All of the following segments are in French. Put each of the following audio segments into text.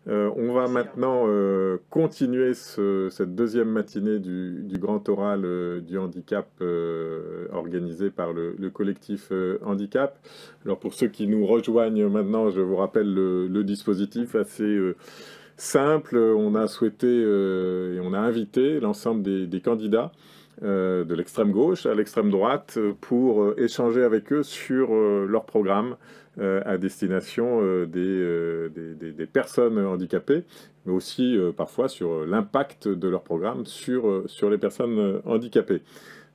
On va maintenant continuer cette deuxième matinée du grand oral du handicap organisé par le collectif Handicap. Alors pour ceux qui nous rejoignent maintenant, je vous rappelle le dispositif assez simple. On a souhaité et on a invité l'ensemble des candidats de l'extrême gauche à l'extrême droite pour échanger avec eux sur leur programme à destination des personnes handicapées, mais aussi parfois sur l'impact de leur programme sur les personnes handicapées.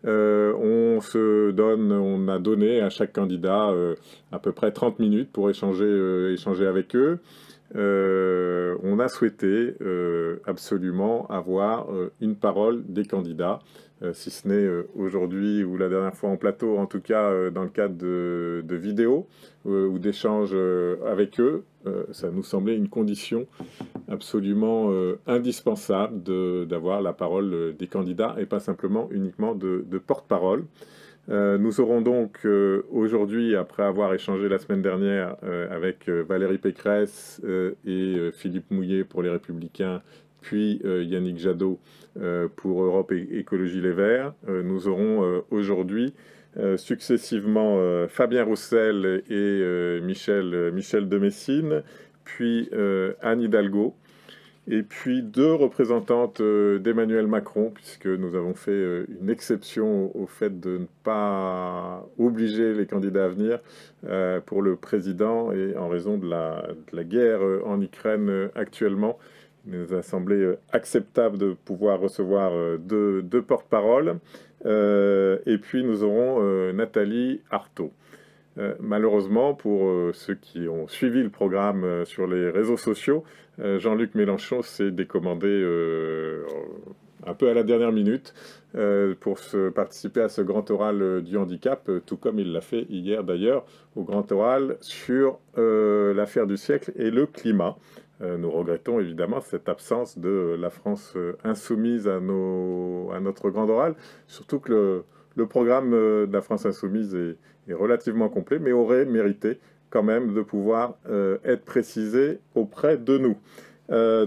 On a donné à chaque candidat à peu près 30 minutes pour échanger avec eux. On a souhaité absolument avoir une parole des candidats, si ce n'est aujourd'hui ou la dernière fois en plateau, en tout cas dans le cadre de vidéos ou d'échanges avec eux. Ça nous semblait une condition absolument indispensable d'avoir la parole des candidats et pas simplement uniquement de porte-parole. Nous aurons donc aujourd'hui, après avoir échangé la semaine dernière avec Valérie Pécresse et Philippe Mouillet pour les Républicains, puis Yannick Jadot pour Europe Écologie Les Verts, nous aurons aujourd'hui successivement Fabien Roussel et Michel de Messine, puis Anne Hidalgo, et puis deux représentantes d'Emmanuel Macron, puisque nous avons fait une exception au fait de ne pas obliger les candidats à venir pour le président, et en raison de la guerre en Ukraine actuellement, il nous a semblé acceptable de pouvoir recevoir deux porte-paroles. Et puis nous aurons Nathalie Arthaud. Malheureusement, pour ceux qui ont suivi le programme sur les réseaux sociaux, Jean-Luc Mélenchon s'est décommandé un peu à la dernière minute pour participer à ce grand oral du handicap, tout comme il l'a fait hier d'ailleurs au grand oral sur l'affaire du siècle et le climat. Nous regrettons évidemment cette absence de la France insoumise à notre grand oral, surtout que le programme de la France insoumise est relativement complet, mais aurait mérité quand même de pouvoir être précisé auprès de nous.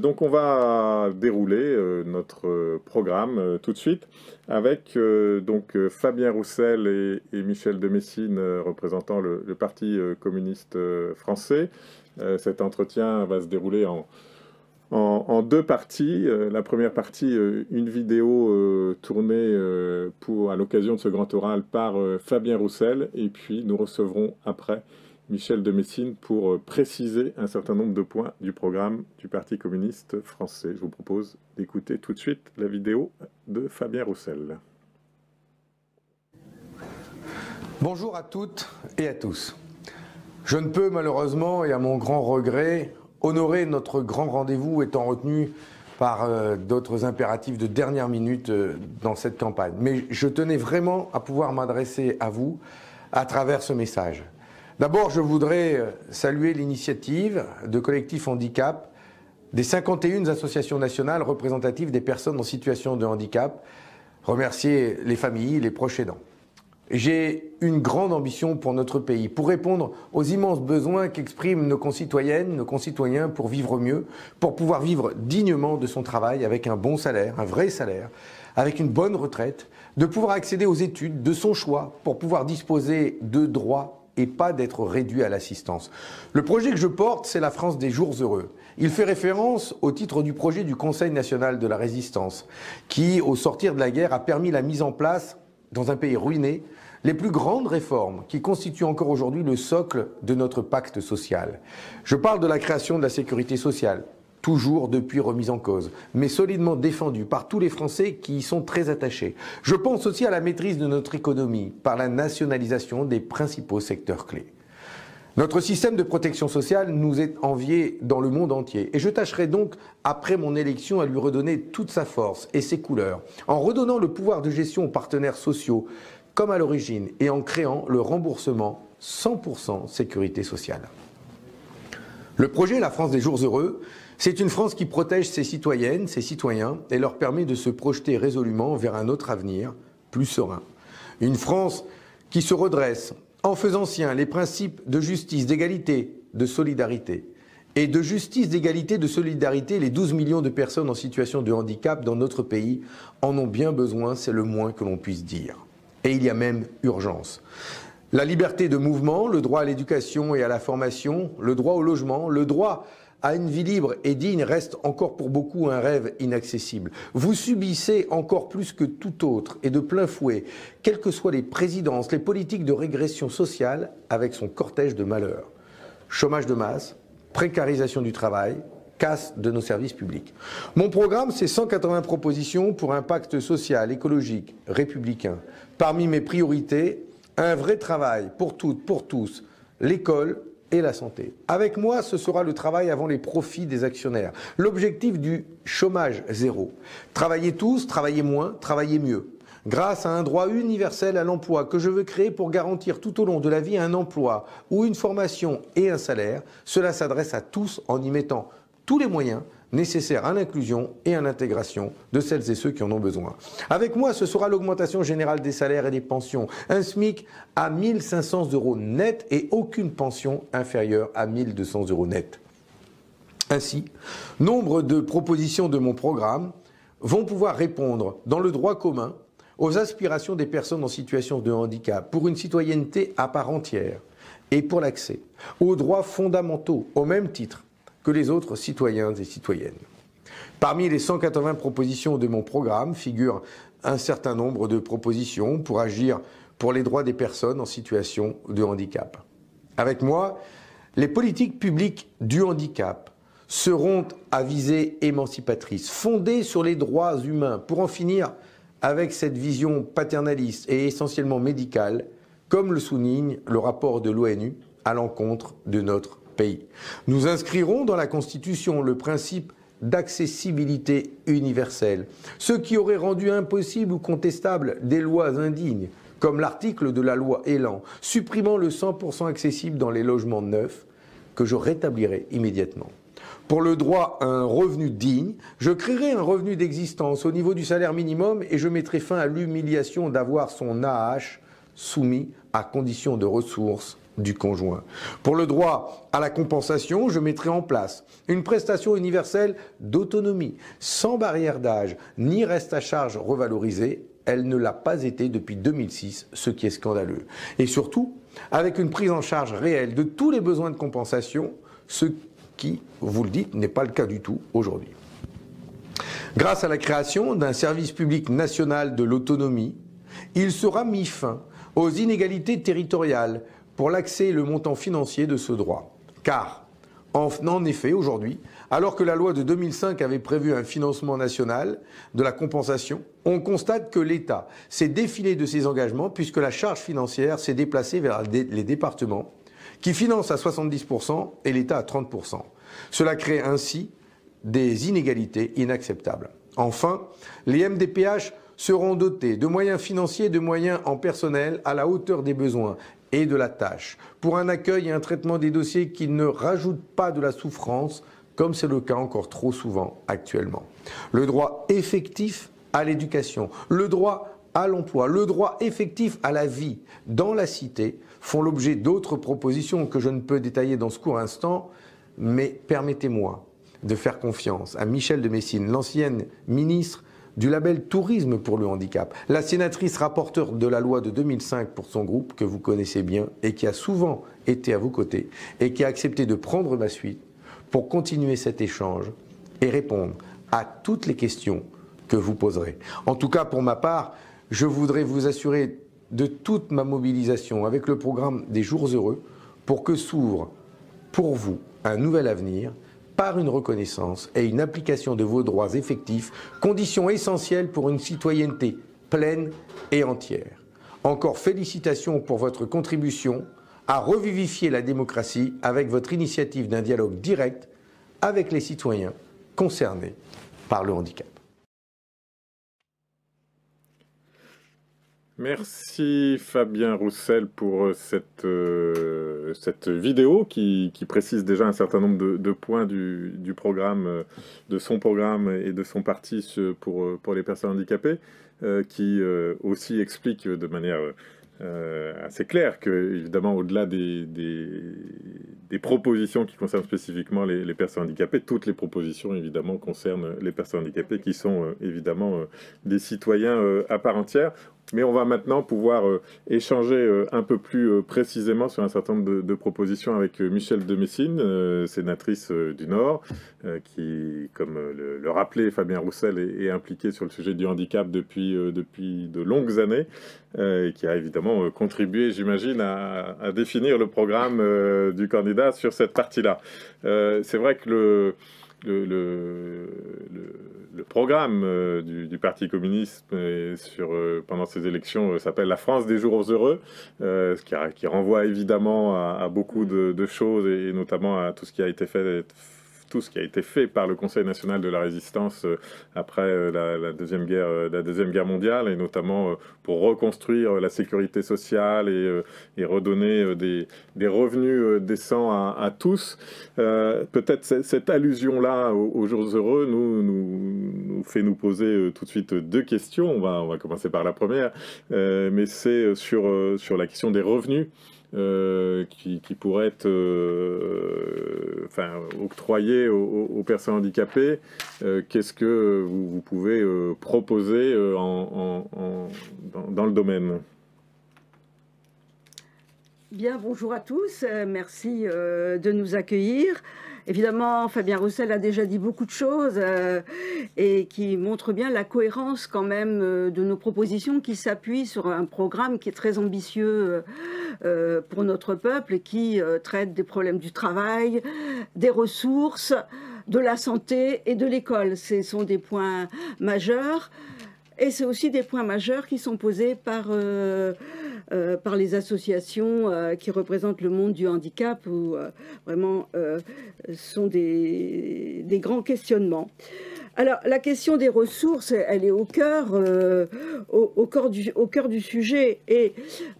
Donc on va dérouler notre programme tout de suite avec donc Fabien Roussel et Michel de Messine représentant le Parti communiste français. Cet entretien va se dérouler en deux parties. La première partie, une vidéo tournée à l'occasion de ce grand oral par Fabien Roussel, et puis nous recevrons après Michel de Messine pour préciser un certain nombre de points du programme du Parti communiste français. Je vous propose d'écouter tout de suite la vidéo de Fabien Roussel. Bonjour à toutes et à tous. Je ne peux malheureusement, et à mon grand regret, honorer notre grand rendez-vous étant retenu par d'autres impératifs de dernière minute dans cette campagne. Mais je tenais vraiment à pouvoir m'adresser à vous à travers ce message. D'abord, je voudrais saluer l'initiative de Collectif Handicap, des 51 associations nationales représentatives des personnes en situation de handicap, remercier les familles, les proches aidants. J'ai une grande ambition pour notre pays, pour répondre aux immenses besoins qu'expriment nos concitoyennes, nos concitoyens pour vivre mieux, pour pouvoir vivre dignement de son travail avec un bon salaire, un vrai salaire, avec une bonne retraite, de pouvoir accéder aux études de son choix, pour pouvoir disposer de droits et pas d'être réduit à l'assistance. Le projet que je porte, c'est la France des jours heureux. Il fait référence au titre du projet du Conseil national de la résistance, qui, au sortir de la guerre, a permis la mise en place, dans un pays ruiné, les plus grandes réformes qui constituent encore aujourd'hui le socle de notre pacte social. Je parle de la création de la sécurité sociale, toujours depuis remise en cause, mais solidement défendue par tous les Français qui y sont très attachés. Je pense aussi à la maîtrise de notre économie par la nationalisation des principaux secteurs clés. Notre système de protection sociale nous est envié dans le monde entier et je tâcherai donc, après mon élection, à lui redonner toute sa force et ses couleurs, en redonnant le pouvoir de gestion aux partenaires sociaux, comme à l'origine, et en créant le remboursement 100% sécurité sociale. Le projet La France des jours heureux, c'est une France qui protège ses citoyennes, ses citoyens et leur permet de se projeter résolument vers un autre avenir, plus serein. Une France qui se redresse en faisant sien les principes de justice, d'égalité, de solidarité et de justice, d'égalité, de solidarité. Les 12 millions de personnes en situation de handicap dans notre pays en ont bien besoin, c'est le moins que l'on puisse dire. Et il y a même urgence. La liberté de mouvement, le droit à l'éducation et à la formation, le droit au logement, le droit à une vie libre et digne reste encore pour beaucoup un rêve inaccessible. Vous subissez encore plus que tout autre et de plein fouet, quelles que soient les présidences, les politiques de régression sociale avec son cortège de malheurs. Chômage de masse, précarisation du travail, casse de nos services publics. Mon programme, c'est 180 propositions pour un pacte social, écologique, républicain. Parmi mes priorités, un vrai travail pour toutes, pour tous, l'école et la santé. Avec moi, ce sera le travail avant les profits des actionnaires. L'objectif du chômage zéro. Travaillez tous, travaillez moins, travaillez mieux. Grâce à un droit universel à l'emploi que je veux créer pour garantir tout au long de la vie un emploi ou une formation et un salaire, cela s'adresse à tous en y mettant tous les moyens nécessaires à l'inclusion et à l'intégration de celles et ceux qui en ont besoin. Avec moi, ce sera l'augmentation générale des salaires et des pensions. Un SMIC à 1 500 € net et aucune pension inférieure à 1 200 € net. Ainsi, nombre de propositions de mon programme vont pouvoir répondre dans le droit commun aux aspirations des personnes en situation de handicap pour une citoyenneté à part entière et pour l'accès aux droits fondamentaux au même titre que les autres citoyens et citoyennes. Parmi les 180 propositions de mon programme figurent un certain nombre de propositions pour agir pour les droits des personnes en situation de handicap. Avec moi, les politiques publiques du handicap seront à visée émancipatrice, fondées sur les droits humains pour en finir avec cette vision paternaliste et essentiellement médicale, comme le souligne le rapport de l'ONU à l'encontre de notre pays. Nous inscrirons dans la Constitution le principe d'accessibilité universelle, ce qui aurait rendu impossible ou contestable des lois indignes, comme l'article de la loi Elan, supprimant le 100% accessible dans les logements neufs, que je rétablirai immédiatement. Pour le droit à un revenu digne, je créerai un revenu d'existence au niveau du salaire minimum et je mettrai fin à l'humiliation d'avoir son AAH soumis à conditions de ressources du conjoint. Pour le droit à la compensation, je mettrai en place une prestation universelle d'autonomie, sans barrière d'âge, ni reste à charge revalorisé. Elle ne l'a pas été depuis 2006, ce qui est scandaleux. Et surtout, avec une prise en charge réelle de tous les besoins de compensation, ce qui, vous le dites, n'est pas le cas du tout aujourd'hui. Grâce à la création d'un service public national de l'autonomie, il sera mis fin aux inégalités territoriales pour l'accès et le montant financier de ce droit. Car, en effet, aujourd'hui, alors que la loi de 2005 avait prévu un financement national de la compensation, on constate que l'État s'est défilé de ses engagements puisque la charge financière s'est déplacée vers les départements qui financent à 70% et l'État à 30%. Cela crée ainsi des inégalités inacceptables. Enfin, les MDPH seront dotés de moyens financiers et de moyens en personnel à la hauteur des besoins et de la tâche, pour un accueil et un traitement des dossiers qui ne rajoutent pas de la souffrance, comme c'est le cas encore trop souvent actuellement. Le droit effectif à l'éducation, le droit à l'emploi, le droit effectif à la vie dans la cité font l'objet d'autres propositions que je ne peux détailler dans ce court instant, mais permettez-moi de faire confiance à Michel de Messine, l'ancienne ministre du label Tourisme pour le handicap, la sénatrice rapporteure de la loi de 2005 pour son groupe, que vous connaissez bien et qui a souvent été à vos côtés et qui a accepté de prendre ma suite pour continuer cet échange et répondre à toutes les questions que vous poserez. En tout cas, pour ma part, je voudrais vous assurer de toute ma mobilisation avec le programme des Jours Heureux pour que s'ouvre pour vous un nouvel avenir par une reconnaissance et une application de vos droits effectifs, condition essentielle pour une citoyenneté pleine et entière. Encore félicitations pour votre contribution à revivifier la démocratie avec votre initiative d'un dialogue direct avec les citoyens concernés par le handicap. Merci Fabien Roussel pour cette vidéo qui précise déjà un certain nombre de points du programme, de son programme et de son parti pour les personnes handicapées, qui aussi explique de manière assez claire que, évidemment, au-delà des des propositions qui concernent spécifiquement les personnes handicapées. Toutes les propositions, évidemment, concernent les personnes handicapées qui sont évidemment des citoyens à part entière. Mais on va maintenant pouvoir échanger un peu plus précisément sur un certain nombre de propositions avec Michèle de Messine, sénatrice du Nord, qui, comme le rappelait Fabien Roussel, est impliquée sur le sujet du handicap depuis de longues années, et qui a évidemment contribué, j'imagine, à définir le programme du candidat sur cette partie-là. C'est vrai que le programme du Parti communiste pendant ces élections s'appelle « La France des jours heureux », qui renvoie évidemment à beaucoup de choses, et notamment à tout ce qui a été fait par le Conseil national de la résistance après la Deuxième Guerre mondiale, et notamment pour reconstruire la sécurité sociale et redonner des revenus décents à tous. Peut-être cette allusion-là aux jours heureux nous fait nous poser tout de suite deux questions. On va commencer par la première, mais c'est sur la question des revenus. Qui pourrait être octroyé aux personnes handicapées. Qu'est-ce que vous pouvez proposer dans le domaine? Bien, bonjour à tous, merci de nous accueillir. Évidemment, Fabien Roussel a déjà dit beaucoup de choses et qui montrent bien la cohérence quand même de nos propositions, qui s'appuient sur un programme qui est très ambitieux pour notre peuple et qui traite des problèmes du travail, des ressources, de la santé et de l'école. Ce sont des points majeurs. Et c'est aussi des points majeurs qui sont posés par les associations qui représentent le monde du handicap, où vraiment sont des grands questionnements. Alors, la question des ressources, elle est au cœur du sujet. Et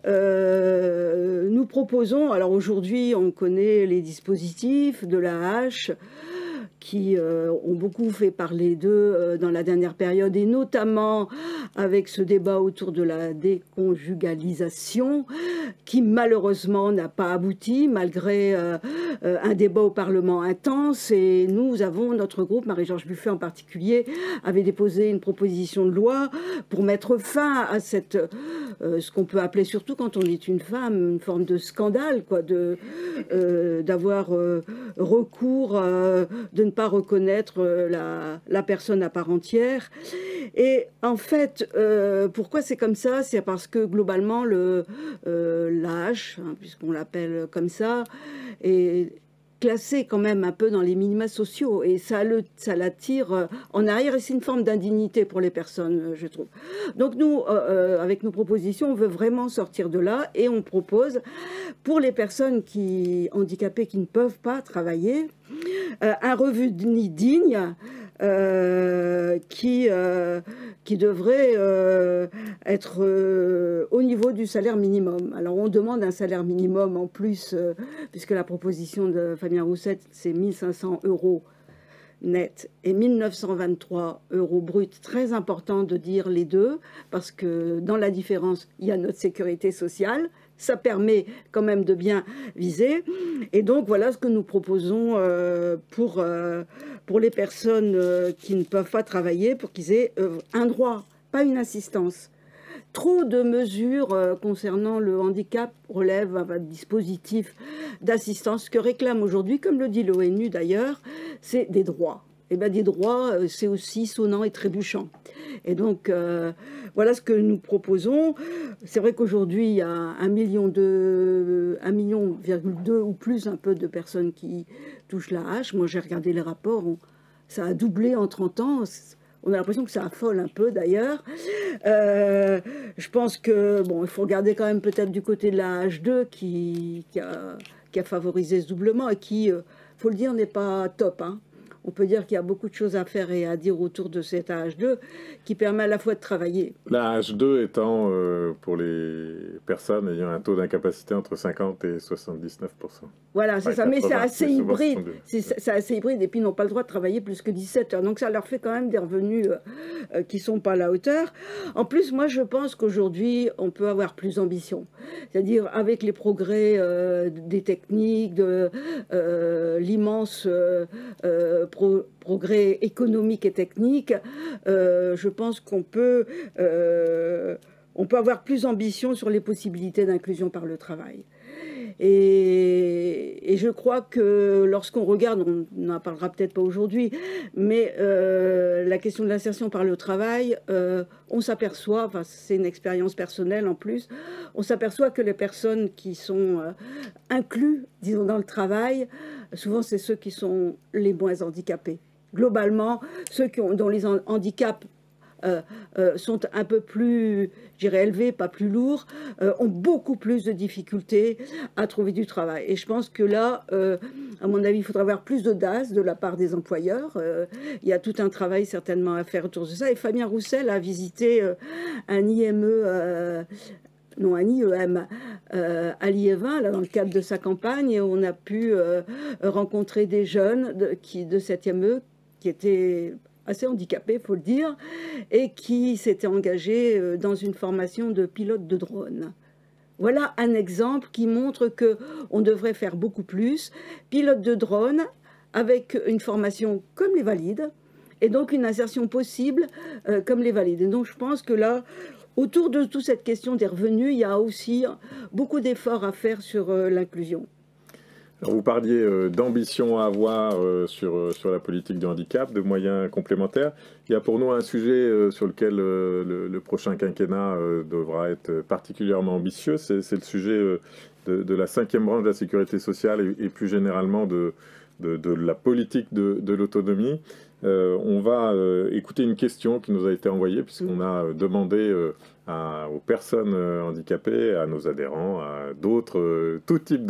nous proposons, alors aujourd'hui, on connaît les dispositifs de l'AH, qui ont beaucoup fait parler d'eux dans la dernière période, et notamment avec ce débat autour de la déconjugalisation, qui malheureusement n'a pas abouti, malgré un débat au Parlement intense. Et nous avons, notre groupe, Marie-Georges Buffet en particulier, avait déposé une proposition de loi pour mettre fin à ce qu'on peut appeler, surtout quand on est une femme, une forme de scandale, quoi, d'avoir recours, de ne pas reconnaître la personne à part entière. Et en fait, pourquoi c'est comme ça? C'est parce que globalement, l'âge, puisqu'on l'appelle comme ça, est classé quand même un peu dans les minima sociaux, et ça l'attire en arrière, et c'est une forme d'indignité pour les personnes, je trouve. Donc nous, avec nos propositions, on veut vraiment sortir de là, et on propose, pour les personnes handicapées qui ne peuvent pas travailler, un revenu digne qui devrait être au niveau du salaire minimum. Alors on demande un salaire minimum en plus, puisque la proposition de Fabien Roussel, c'est 1 500 € net et 1 923 € brut. Très important de dire les deux, parce que dans la différence, il y a notre sécurité sociale. Ça permet quand même de bien viser. Et donc, voilà ce que nous proposons pour les personnes qui ne peuvent pas travailler, pour qu'ils aient un droit, pas une assistance. Trop de mesures concernant le handicap relèvent un dispositif d'assistance. Ce que réclame aujourd'hui, comme le dit l'ONU d'ailleurs, c'est des droits. Et bien, des droits, c'est aussi sonnant et trébuchant. Et donc, voilà ce que nous proposons. C'est vrai qu'aujourd'hui, il y a 1,2 million ou plus un peu de personnes qui touchent la hache. Moi, j'ai regardé les rapports, ça a doublé en 30 ans. On a l'impression que ça affole un peu, d'ailleurs. Je pense que, bon, il faut regarder quand même peut-être du côté de la H2 qui a favorisé ce doublement et qui, faut le dire, n'est pas top, hein. on peut dire qu'il y a beaucoup de choses à faire et à dire autour de cet AH2 qui permet à la fois de travailler. La H2 étant pour les personnes ayant un taux d'incapacité entre 50 et 79%. Voilà, c'est ça, mais c'est assez hybride. C'est assez hybride et puis ils n'ont pas le droit de travailler plus que 17 heures. Donc ça leur fait quand même des revenus qui ne sont pas à la hauteur. En plus, moi je pense qu'aujourd'hui, on peut avoir plus d'ambition. C'est-à-dire avec les progrès des techniques, de l'immense progrès économique et technique, je pense qu'on peut avoir plus d'ambition sur les possibilités d'inclusion par le travail. Et je crois que lorsqu'on regarde, on n'en parlera peut-être pas aujourd'hui, mais la question de l'insertion par le travail, on s'aperçoit, enfin c'est une expérience personnelle en plus, on s'aperçoit que les personnes qui sont inclus, disons, dans le travail, souvent c'est ceux qui sont les moins handicapés. Globalement, ceux dont les handicaps sont un peu plus, je dirais, élevés, pas plus lourds, ont beaucoup plus de difficultés à trouver du travail. Et je pense que là, à mon avis, il faudra avoir plus d'audace de la part des employeurs. Il y a tout un travail certainement à faire autour de ça. Et Fabien Roussel a visité un IME... non, un IEM à Liévin, là, dans le cadre de sa campagne, et on a pu rencontrer des jeunes de cet IME qui étaient assez handicapés, il faut le dire, et qui s'étaient engagés dans une formation de pilote de drone. Voilà un exemple qui montre qu'on devrait faire beaucoup plus. Pilote de drone avec une formation comme les valides, et donc une insertion possible comme les valides. Et donc je pense que là, autour de toute cette question des revenus, il y a aussi beaucoup d'efforts à faire sur l'inclusion. Alors vous parliez d'ambition à avoir sur la politique du handicap, de moyens complémentaires. Il y a pour nous un sujet sur lequel le prochain quinquennat devra être particulièrement ambitieux. C'est le sujet de la 5e branche de la sécurité sociale et plus généralement de la politique de l'autonomie. On va écouter une question qui nous a été envoyée puisqu'on a demandé aux personnes handicapées, à nos adhérents, à d'autres, tout type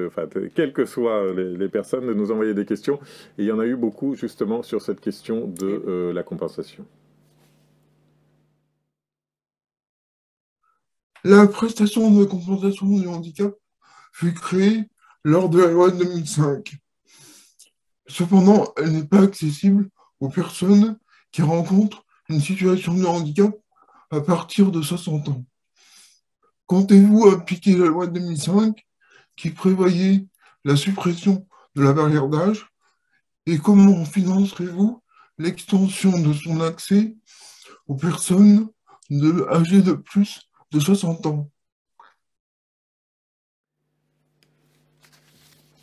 enfin, quelles que soient les personnes, de nous envoyer des questions. Et il y en a eu beaucoup justement sur cette question de la compensation. La prestation de compensation du handicap fut créée lors de la loi de 2005. Cependant, elle n'est pas accessible aux personnes qui rencontrent une situation de handicap à partir de 60 ans. Comptez-vous appliquer la loi de 2005 qui prévoyait la suppression de la barrière d'âge et comment financerez-vous l'extension de son accès aux personnes âgées de plus de 60 ans?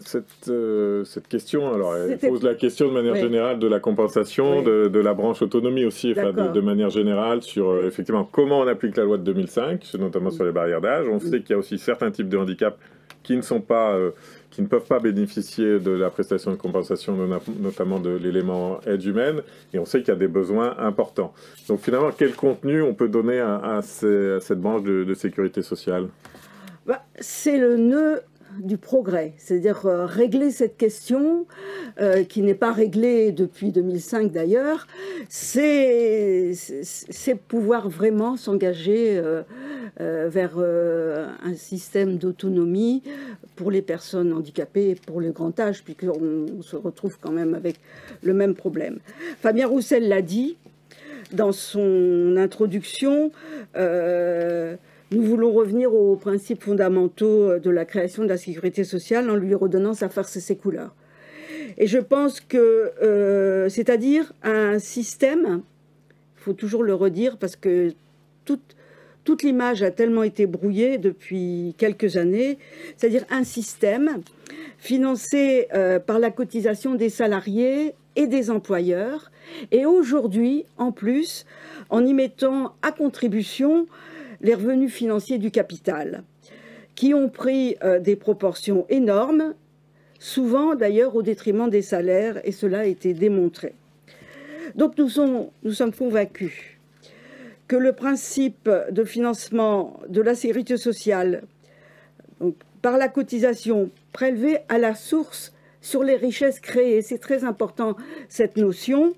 Cette question, alors elle pose la question de manière générale de la compensation, de la branche autonomie aussi, enfin, de manière générale sur effectivement comment on applique la loi de 2005, notamment sur les barrières d'âge. On sait qu'il y a aussi certains types de handicaps qui ne peuvent pas bénéficier de la prestation de compensation, notamment de l'élément aide humaine, et on sait qu'il y a des besoins importants. Donc finalement, quel contenu on peut donner à cette branche de sécurité sociale? C'est le nœud du progrès, c'est-à-dire régler cette question qui n'est pas réglée depuis 2005 d'ailleurs, c'est pouvoir vraiment s'engager vers un système d'autonomie pour les personnes handicapées et pour le grand âge, puisqu'on se retrouve quand même avec le même problème. Fabien Roussel l'a dit dans son introduction, nous voulons revenir aux principes fondamentaux de la création de la sécurité sociale en lui redonnant sa force et ses couleurs. Et je pense que, c'est-à-dire un système, il faut toujours le redire parce que toute l'image a tellement été brouillée depuis quelques années, c'est-à-dire un système financé par la cotisation des salariés et des employeurs, et aujourd'hui, en plus, en y mettant à contribution les revenus financiers du capital, qui ont pris des proportions énormes, souvent d'ailleurs au détriment des salaires, et cela a été démontré. Donc nous sommes convaincus que le principe de financement de la sécurité sociale, donc, par la cotisation prélevée à la source sur les richesses créées. C'est très important, cette notion,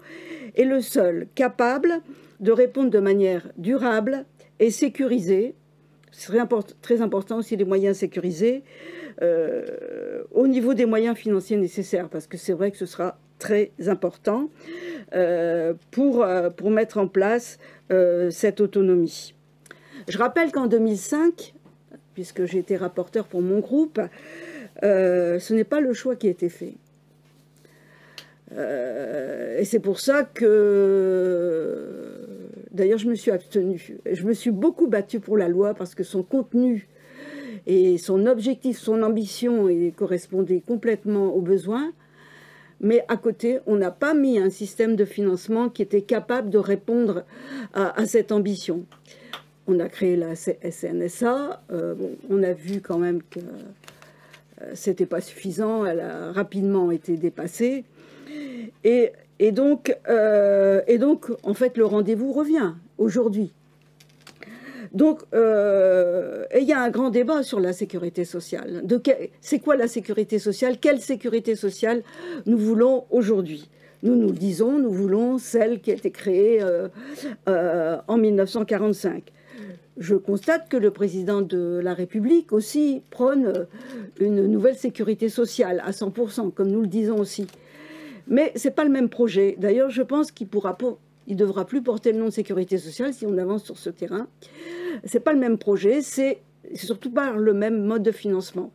et le seul capable de répondre de manière durable et sécurisée. C'est très important aussi les moyens sécurisés au niveau des moyens financiers nécessaires, parce que c'est vrai que ce sera très important pour mettre en place cette autonomie. Je rappelle qu'en 2005, puisque j'ai été rapporteur pour mon groupe, ce n'est pas le choix qui a été fait. Et c'est pour ça que, d'ailleurs, je me suis abstenue. Je me suis beaucoup battue pour la loi parce que son contenu et son objectif, son ambition correspondaient complètement aux besoins. Mais à côté, on n'a pas mis un système de financement qui était capable de répondre à cette ambition. On a créé la CNSA. Bon, on a vu quand même que c'était pas suffisant. Elle a rapidement été dépassée. Et donc, en fait, le rendez-vous revient aujourd'hui. Donc, il y a un grand débat sur la sécurité sociale. C'est quoi la sécurité sociale? Quelle sécurité sociale nous voulons aujourd'hui? Nous le disons, nous voulons celle qui a été créée en 1945. Je constate que le président de la République aussi prône une nouvelle sécurité sociale à 100%, comme nous le disons aussi. Mais ce n'est pas le même projet. D'ailleurs, je pense qu'il ne devra plus porter le nom de sécurité sociale si on avance sur ce terrain. Ce n'est pas le même projet, c'est surtout pas le même mode de financement.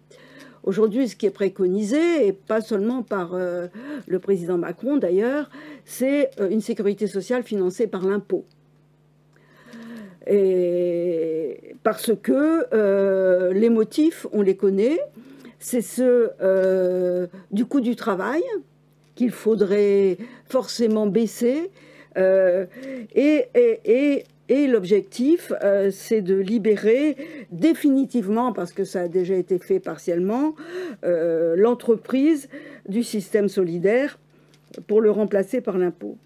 Aujourd'hui, ce qui est préconisé, et pas seulement par le président Macron d'ailleurs, c'est une sécurité sociale financée par l'impôt. Et parce que les motifs, on les connaît, c'est ceux du coût du travail, qu'il faudrait forcément baisser. Et l'objectif, c'est de libérer définitivement, parce que ça a déjà été fait partiellement, l'entreprise du système solidaire pour le remplacer par l'impôt.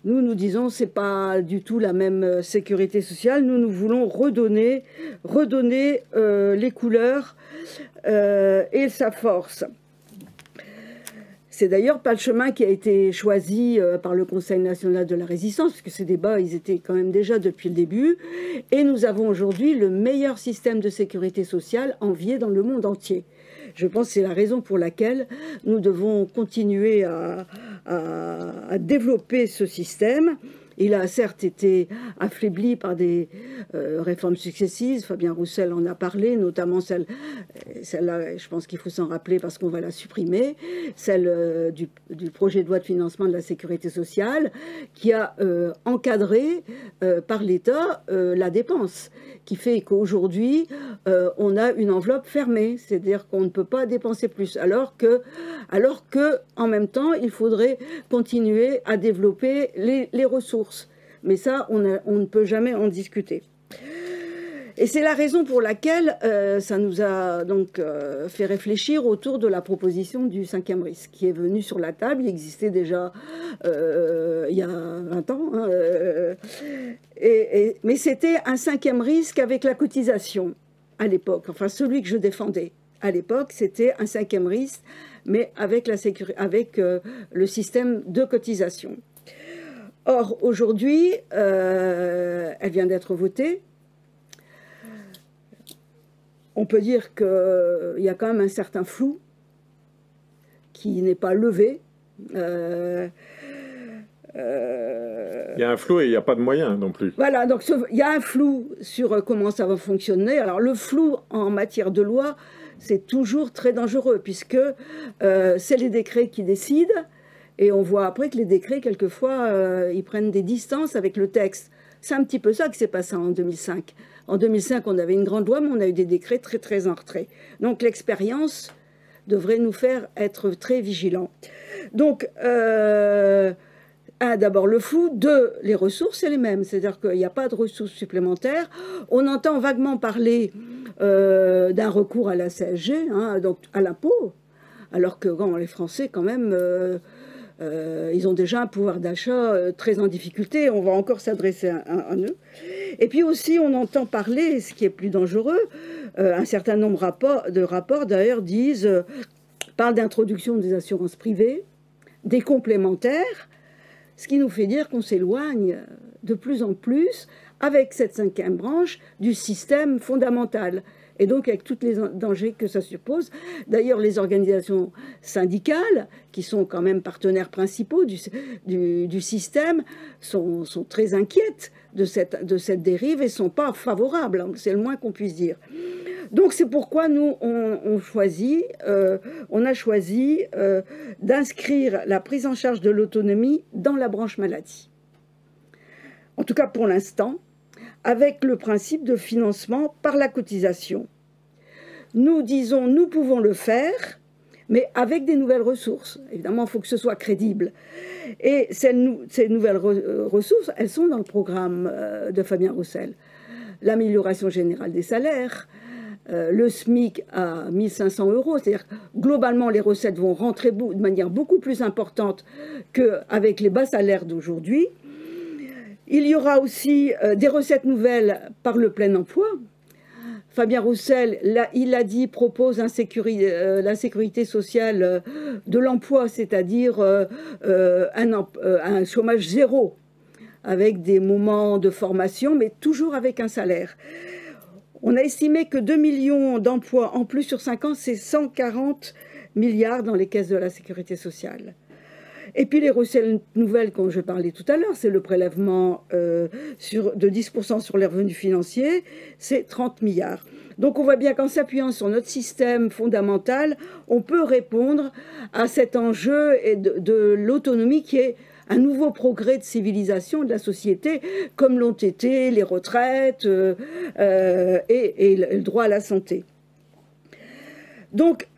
Nous disons que ce n'est pas du tout la même sécurité sociale. Nous voulons redonner les couleurs et sa force. C'est d'ailleurs pas le chemin qui a été choisi par le Conseil national de la résistance, parce que ces débats, ils étaient quand même déjà depuis le début. Et nous avons aujourd'hui le meilleur système de sécurité sociale envié dans le monde entier. Je pense que c'est la raison pour laquelle nous devons continuer à développer ce système. Il a certes été affaibli par des réformes successives. Fabien Roussel en a parlé, notamment celle-là, je pense qu'il faut s'en rappeler parce qu'on va la supprimer, celle du projet de loi de financement de la sécurité sociale, qui a encadré par l'État la dépense, qui fait qu'aujourd'hui, on a une enveloppe fermée, c'est-à-dire qu'on ne peut pas dépenser plus, alors que en même temps, il faudrait continuer à développer les ressources. Mais ça, on ne peut jamais en discuter. Et c'est la raison pour laquelle ça nous a donc fait réfléchir autour de la proposition du 5e risque, qui est venu sur la table. Il existait déjà il y a 20 ans. Hein, mais c'était un 5e risque avec la cotisation à l'époque. Enfin, celui que je défendais à l'époque, c'était un 5e risque, mais avec le système de cotisation. Or, aujourd'hui, elle vient d'être votée. On peut dire qu'il y a quand même un certain flou qui n'est pas levé. Il y a un flou et il n'y a pas de moyens non plus. Voilà, donc il y a un flou sur comment ça va fonctionner. Alors, le flou en matière de loi, c'est toujours très dangereux, puisque c'est les décrets qui décident. Et on voit après que les décrets, quelquefois, ils prennent des distances avec le texte. C'est un petit peu ça qui s'est passé en 2005. En 2005, on avait une grande loi, mais on a eu des décrets très, très en retrait. Donc l'expérience devrait nous faire être très vigilants. Donc, d'abord le flou, 2, les ressources, c'est les mêmes. C'est-à-dire qu'il n'y a pas de ressources supplémentaires. On entend vaguement parler d'un recours à la CSG, hein, donc à l'impôt, alors que les Français, quand même... ils ont déjà un pouvoir d'achat très en difficulté, on va encore s'adresser à eux. Et puis aussi, on entend parler, ce qui est plus dangereux, un certain nombre de rapports d'ailleurs disent parle d'introduction des assurances privées, des complémentaires, ce qui nous fait dire qu'on s'éloigne de plus en plus, avec cette 5e branche, du système fondamental. Et donc avec tous les dangers que ça suppose. D'ailleurs, les organisations syndicales, qui sont quand même partenaires principaux du système, sont très inquiètes de cette dérive et ne sont pas favorables, hein, c'est le moins qu'on puisse dire. Donc c'est pourquoi nous, on a choisi d'inscrire la prise en charge de l'autonomie dans la branche maladie. En tout cas pour l'instant, avec le principe de financement par la cotisation. Nous disons, nous pouvons le faire, mais avec des nouvelles ressources. Évidemment, il faut que ce soit crédible. Et ces nouvelles ressources, elles sont dans le programme de Fabien Roussel. L'amélioration générale des salaires, le SMIC à 1 500 €, c'est-à-dire globalement les recettes vont rentrer de manière beaucoup plus importante qu'avec les bas salaires d'aujourd'hui. Il y aura aussi des recettes nouvelles par le plein emploi. Fabien Roussel, il a dit, propose la sécurité sociale de l'emploi, c'est-à-dire un chômage zéro, avec des moments de formation, mais toujours avec un salaire. On a estimé que 2 millions d'emplois en plus sur 5 ans, c'est 140 milliards dans les caisses de la sécurité sociale. Et puis les recettes nouvelles dont je parlais tout à l'heure, c'est le prélèvement de 10% sur les revenus financiers, c'est 30 milliards. Donc on voit bien qu'en s'appuyant sur notre système fondamental, on peut répondre à cet enjeu de l'autonomie qui est un nouveau progrès de civilisation de la société, comme l'ont été les retraites et le droit à la santé. Donc,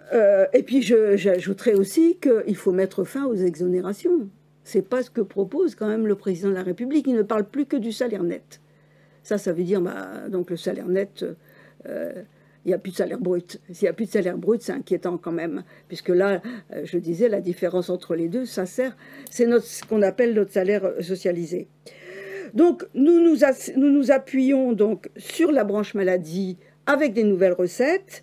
et puis j'ajouterais aussi qu'il faut mettre fin aux exonérations. C'est pas ce que propose quand même le président de la République. Il ne parle plus que du salaire net. Ça veut dire, donc le salaire net, il n'y a plus de salaire brut. S'il n'y a plus de salaire brut, c'est inquiétant quand même. Puisque là, je disais, la différence entre les deux, c'est ce qu'on appelle notre salaire socialisé. Donc, nous nous appuyons donc sur la branche maladie avec des nouvelles recettes.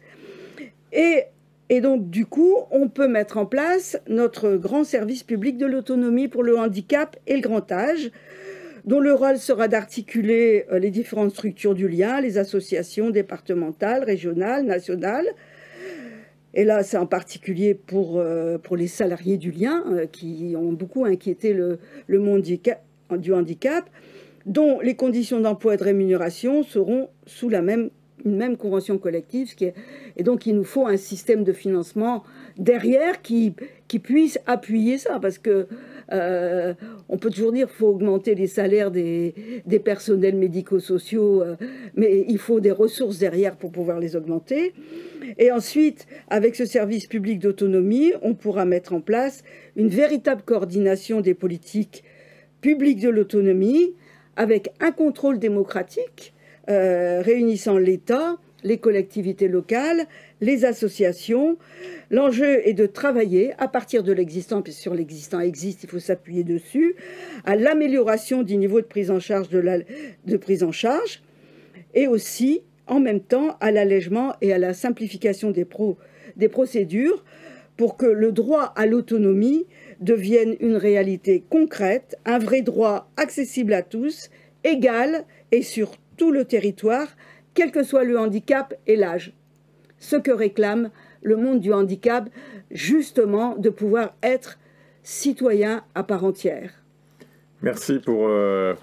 Et donc, du coup, on peut mettre en place notre grand service public de l'autonomie pour le handicap et le grand âge, dont le rôle sera d'articuler les différentes structures du lien, les associations départementales, régionales, nationales. Et là, c'est en particulier pour les salariés du lien, qui ont beaucoup inquiété le monde du handicap, dont les conditions d'emploi et de rémunération seront sous une même convention collective, et donc il nous faut un système de financement derrière qui puisse appuyer ça, parce que on peut toujours dire qu'il faut augmenter les salaires des personnels médico-sociaux, mais il faut des ressources derrière pour pouvoir les augmenter. Et ensuite, avec ce service public d'autonomie, on pourra mettre en place une véritable coordination des politiques publiques de l'autonomie, avec un contrôle démocratique réunissant l'État, les collectivités locales, les associations. L'enjeu est de travailler à partir de l'existant, puisque sur l'existant existe, il faut s'appuyer dessus, à l'amélioration du niveau de prise en charge et aussi, en même temps, à l'allègement et à la simplification des procédures pour que le droit à l'autonomie devienne une réalité concrète, un vrai droit accessible à tous, égal et sur tout le territoire, quel que soit le handicap et l'âge. Ce que réclame le monde du handicap, justement, de pouvoir être citoyen à part entière. Merci pour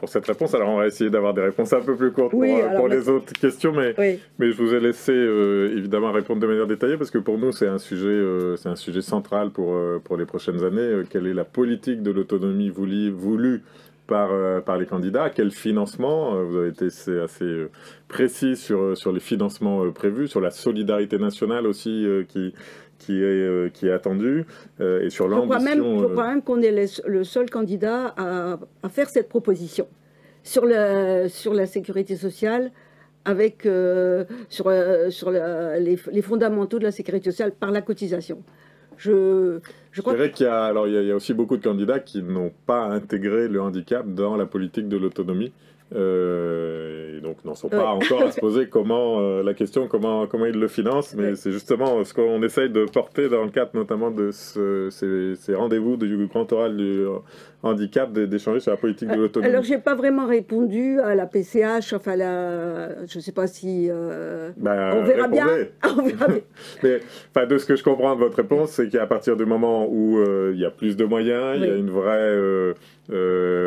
cette réponse. Alors, on va essayer d'avoir des réponses un peu plus courtes pour les autres questions, mais je vous ai laissé évidemment répondre de manière détaillée, parce que pour nous, c'est un sujet central pour les prochaines années. Quelle est la politique de l'autonomie voulue par les candidats, quel financement, vous avez été assez précis sur les financements prévus, sur la solidarité nationale aussi qui est attendue, et sur l'ambition. Il faut quand même qu'on est le seul candidat à faire cette proposition sur la sécurité sociale, avec sur les fondamentaux de la sécurité sociale par la cotisation. Je Je crois dirais qu'il y a, alors, il y a aussi beaucoup de candidats qui n'ont pas intégré le handicap dans la politique de l'autonomie. Et donc n'en sont pas encore à se poser la question comment ils le financent, mais c'est justement ce qu'on essaye de porter dans le cadre notamment de ces rendez-vous du Grand Oral du handicap, d'échanger sur la politique de l'autonomie. Alors j'ai pas vraiment répondu à la PCH, enfin je sais pas si on verra bien. On verra bien. Mais enfin, de ce que je comprends de votre réponse, c'est qu'à partir du moment où il y a plus de moyens, il y a une vraie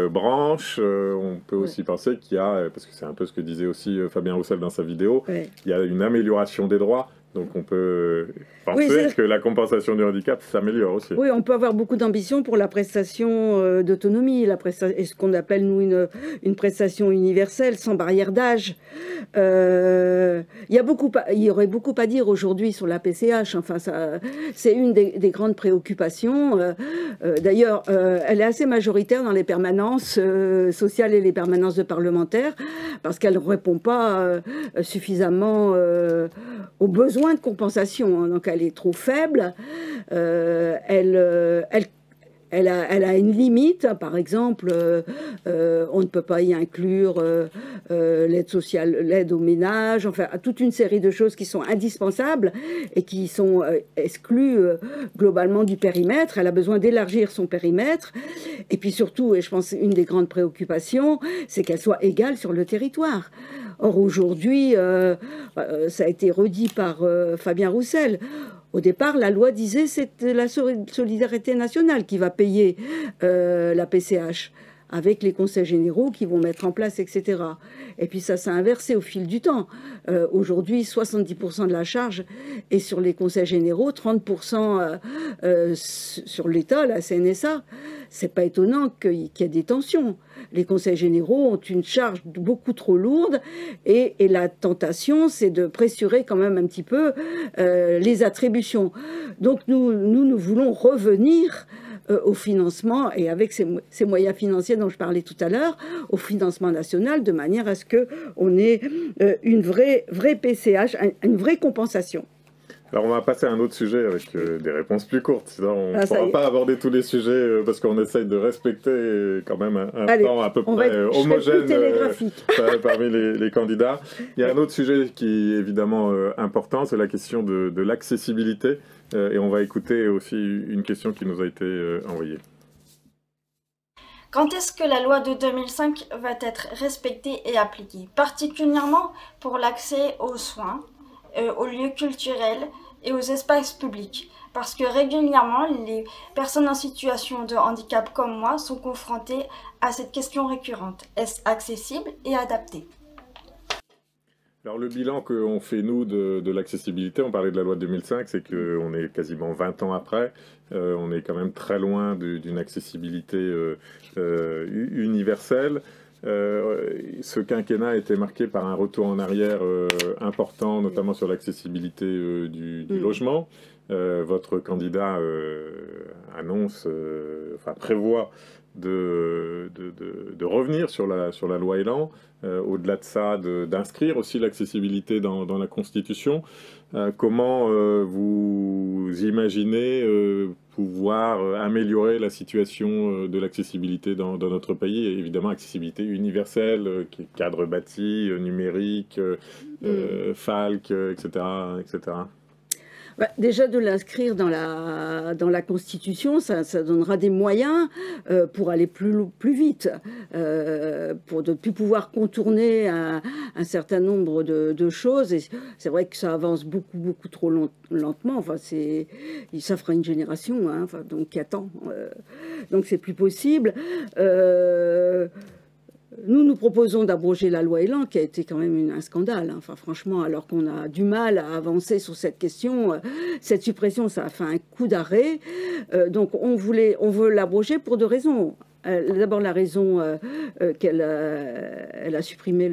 branche, on peut aussi penser qu'il y a, parce que c'est un peu ce que disait aussi Fabien Roussel dans sa vidéo, il y a une amélioration des droits. Donc on peut penser que la compensation du handicap s'améliore aussi. Oui, on peut avoir beaucoup d'ambition pour la prestation d'autonomie, et ce qu'on appelle nous une prestation universelle, sans barrière d'âge. Il y aurait beaucoup à dire aujourd'hui sur la PCH. Enfin, c'est une des grandes préoccupations. D'ailleurs, elle est assez majoritaire dans les permanences sociales et les permanences de parlementaires, parce qu'elle ne répond pas suffisamment aux besoins de compensation, donc elle est trop faible, elle a une limite, par exemple, on ne peut pas y inclure l'aide sociale, l'aide au ménage, enfin toute une série de choses qui sont indispensables et qui sont exclues globalement du périmètre. Elle a besoin d'élargir son périmètre, et puis surtout, et je pense une des grandes préoccupations, c'est qu'elle soit égale sur le territoire. Or aujourd'hui, ça a été redit par Fabien Roussel. Au départ, la loi disait que c'est la solidarité nationale qui va payer la PCH, avec les conseils généraux qui vont mettre en place, etc. Et puis ça s'est inversé au fil du temps. Aujourd'hui, 70% de la charge est sur les conseils généraux, 30% sur l'État, la CNSA. C'est pas étonnant qu'il y ait des tensions. Les conseils généraux ont une charge beaucoup trop lourde et la tentation, c'est de pressurer quand même un petit peu les attributions. Donc nous voulons revenir au financement, et avec ces moyens financiers dont je parlais tout à l'heure, au financement national, de manière à ce qu'on ait une vraie PCH, une vraie compensation. Alors on va passer à un autre sujet avec des réponses plus courtes, sinon on ne pourra pas aborder tous les sujets parce qu'on essaye de respecter quand même un temps à peu près homogène parmi les candidats. Il y a un autre sujet qui est évidemment important, c'est la question de l'accessibilité, et on va écouter aussi une question qui nous a été envoyée. Quand est-ce que la loi de 2005 va être respectée et appliquée, particulièrement pour l'accès aux soins, aux lieux culturels et aux espaces publics? Parce que régulièrement, les personnes en situation de handicap comme moi sont confrontées à cette question récurrente. Est-ce accessible et adapté? Alors le bilan qu'on fait nous de l'accessibilité, on parlait de la loi de 2005, c'est qu'on est quasiment 20 ans après, on est quand même très loin d'une accessibilité universelle. Ce quinquennat a été marqué par un retour en arrière important, notamment sur l'accessibilité du logement. Votre candidat prévoit de revenir sur la loi Elan, au-delà de ça, d'inscrire aussi l'accessibilité dans la Constitution. Comment vous imaginez pouvoir améliorer la situation de l'accessibilité dans notre pays, et évidemment accessibilité universelle, cadre bâti, numérique, FALC, etc., etc. Déjà de l'inscrire dans la Constitution, ça donnera des moyens pour aller plus vite, pour ne plus pouvoir contourner un certain nombre de choses. Et c'est vrai que ça avance beaucoup trop lentement. Enfin, ça fera une génération, hein, enfin, donc qui attend. Donc c'est plus possible. Nous proposons d'abroger la loi Elan, qui a été quand même un scandale. Hein. Enfin, franchement, alors qu'on a du mal à avancer sur cette question, cette suppression, ça a fait un coup d'arrêt. Donc, on veut l'abroger pour deux raisons. d'abord la raison qu'elle elle a supprimé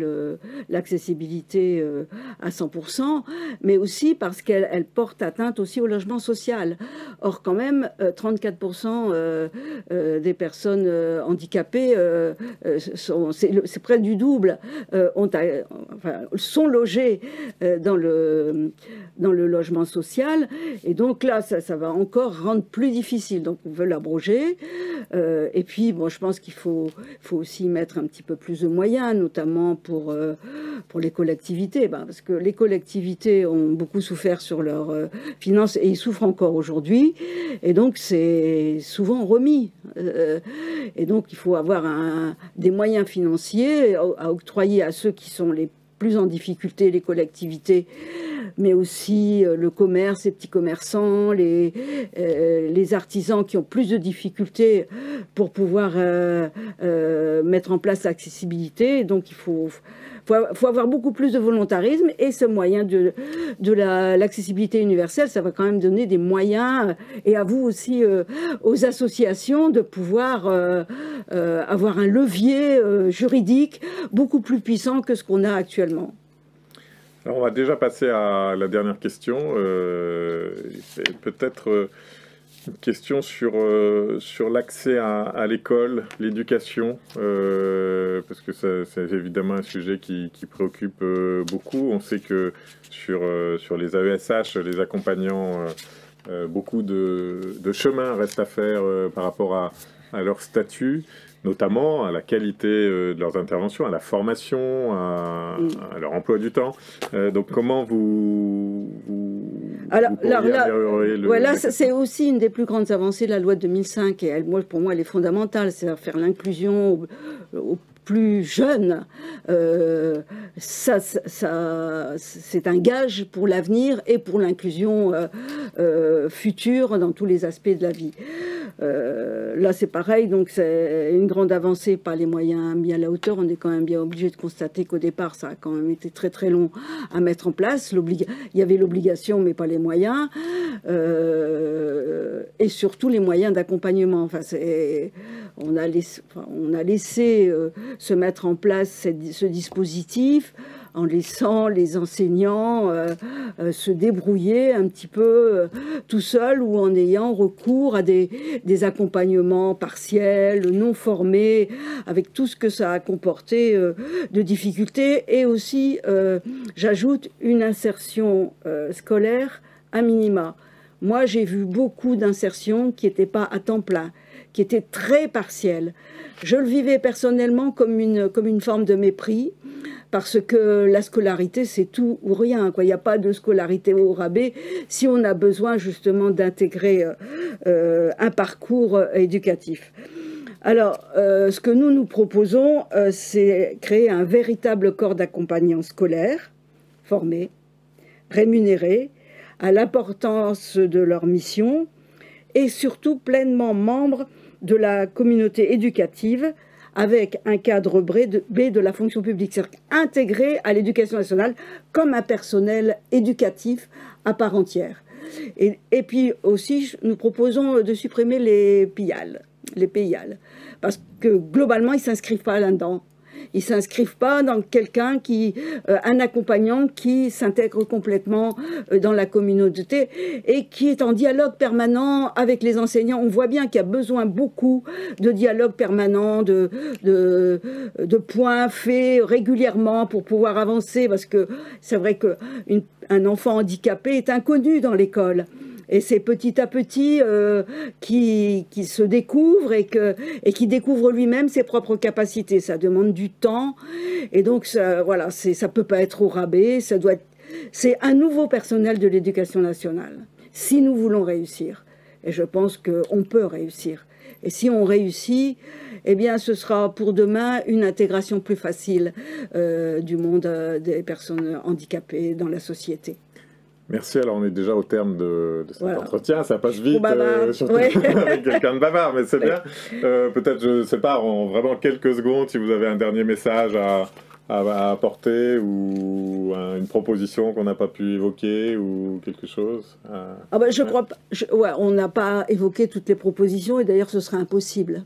l'accessibilité à 100%, mais aussi parce qu'elle porte atteinte aussi au logement social. Or, quand même, 34% des personnes handicapées, c'est près du double, sont logées dans le logement social. Et donc là, ça va encore rendre plus difficile. Donc on veut l'abroger. Et puis, bon, je pense qu'il faut aussi mettre un petit peu plus de moyens, notamment pour les collectivités, parce que les collectivités ont beaucoup souffert sur leurs finances et ils souffrent encore aujourd'hui. Et donc c'est souvent remis. Et donc il faut avoir des moyens financiers à octroyer à ceux qui sont les plus en difficulté, les collectivités, mais aussi le commerce, les petits commerçants, les artisans qui ont plus de difficultés pour pouvoir mettre en place l'accessibilité. Donc il faut avoir beaucoup plus de volontarisme, et ce moyen de l'accessibilité universelle, ça va quand même donner des moyens, et à vous aussi, aux associations, de pouvoir avoir un levier juridique beaucoup plus puissant que ce qu'on a actuellement. Alors on va déjà passer à la dernière question. C'est peut-être une question sur l'accès à l'école, l'éducation, parce que c'est évidemment un sujet qui préoccupe beaucoup. On sait que sur les AESH, les accompagnants, beaucoup de chemin reste à faire par rapport à leur statut, notamment à la qualité de leurs interventions, à la formation, à leur emploi du temps. Donc comment vous voilà, c'est aussi une des plus grandes avancées de la loi de 2005, et pour moi elle est fondamentale, c'est faire l'inclusion aux plus jeunes. C'est un gage pour l'avenir et pour l'inclusion future dans tous les aspects de la vie. Là c'est pareil, donc c'est une grande avancée, pas les moyens mis à la hauteur. On est quand même bien obligé de constater qu'au départ ça a quand même été très très long à mettre en place. Il y avait l'obligation mais pas les moyens, et surtout les moyens d'accompagnement. Enfin, on a laissé se mettre en place ce dispositif en laissant les enseignants se débrouiller un petit peu tout seuls, ou en ayant recours à des accompagnements partiels, non formés, avec tout ce que ça a comporté de difficultés, et aussi, j'ajoute, une insertion scolaire à minima. Moi, j'ai vu beaucoup d'insertions qui n'étaient pas à temps plein, qui étaient très partielles. Je le vivais personnellement comme une forme de mépris, parce que la scolarité, c'est tout ou rien, quoi. Il n'y a pas de scolarité au rabais si on a besoin justement d'intégrer un parcours éducatif. Alors, ce que nous proposons, c'est créer un véritable corps d'accompagnants scolaires, formés, rémunérés, à l'importance de leur mission, et surtout pleinement membres de la communauté éducative, avec un cadre B de la fonction publique, c'est-à-dire intégré à l'éducation nationale comme un personnel éducatif à part entière. Et puis aussi, nous proposons de supprimer les PIAL, parce que globalement, ils ne s'inscrivent pas là-dedans. Ils ne s'inscrivent pas dans quelqu'un un accompagnant qui s'intègre complètement dans la communauté et qui est en dialogue permanent avec les enseignants. On voit bien qu'il y a besoin beaucoup de dialogue permanent, de points faits régulièrement pour pouvoir avancer, parce que c'est vrai qu'un enfant handicapé est inconnu dans l'école. Et c'est petit à petit qui se découvre et qui découvre lui-même ses propres capacités. Ça demande du temps, et donc ça peut pas être au rabais. C'est un nouveau personnel de l'éducation nationale. Si nous voulons réussir, et je pense qu'on peut réussir. Et si on réussit, eh bien, ce sera pour demain une intégration plus facile du monde des personnes handicapées dans la société. Merci, alors on est déjà au terme de cet entretien, ça passe vite, surtout ouais. avec quelqu'un de bavard, mais c'est bien. Peut-être, je ne sais pas, en vraiment quelques secondes, si vous avez un dernier message à apporter, ou une proposition qu'on n'a pas pu évoquer, ou quelque chose. Je crois pas, on n'a pas évoqué toutes les propositions, et d'ailleurs ce serait impossible.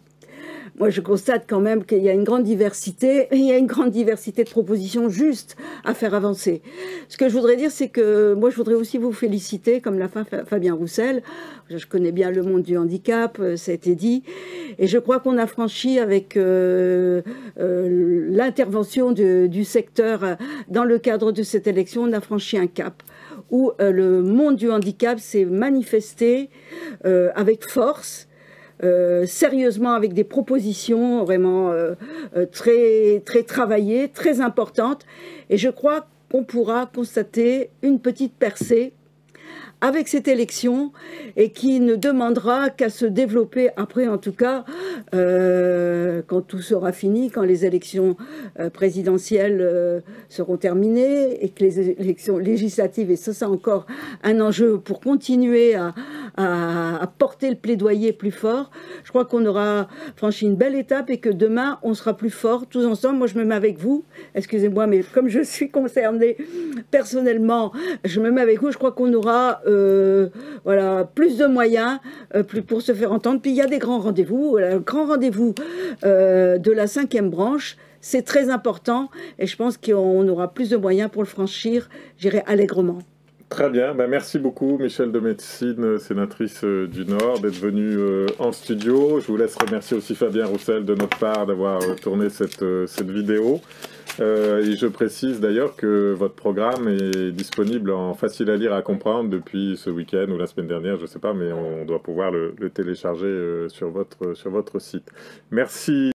moi je constate quand même qu'il y a une grande diversité, de propositions justes à faire avancer. Ce que je voudrais dire, c'est que moi je voudrais aussi vous féliciter, comme l'a fait Fabien Roussel. Je connais bien le monde du handicap, ça a été dit, et je crois qu'on a franchi avec l'intervention du secteur dans le cadre de cette élection, on a franchi un cap où le monde du handicap s'est manifesté avec force, sérieusement, avec des propositions vraiment très travaillées, très importantes. Et je crois qu'on pourra constater une petite percée avec cette élection et qui ne demandera qu'à se développer après, en tout cas, quand tout sera fini, quand les élections présidentielles seront terminées et que les élections législatives, et ça c'est encore un enjeu pour continuer à porter le plaidoyer plus fort. Je crois qu'on aura franchi une belle étape et que demain on sera plus forts tous ensemble. Moi je me mets avec vous, excusez-moi, mais comme je suis concernée personnellement, je me mets avec vous. Je crois qu'on aura voilà, plus de moyens pour se faire entendre. Puis il y a des grands rendez-vous. Le grand rendez-vous de la 5e branche, c'est très important et je pense qu'on aura plus de moyens pour le franchir, j'irai allègrement. Très bien, ben merci beaucoup Michèle de Médecine, sénatrice du Nord, d'être venue en studio. Je vous laisse remercier aussi Fabien Roussel de notre part d'avoir tourné cette vidéo. Et je précise d'ailleurs que votre programme est disponible en facile à lire, à comprendre depuis ce week-end ou la semaine dernière, je ne sais pas, mais on doit pouvoir le télécharger sur votre site. Merci.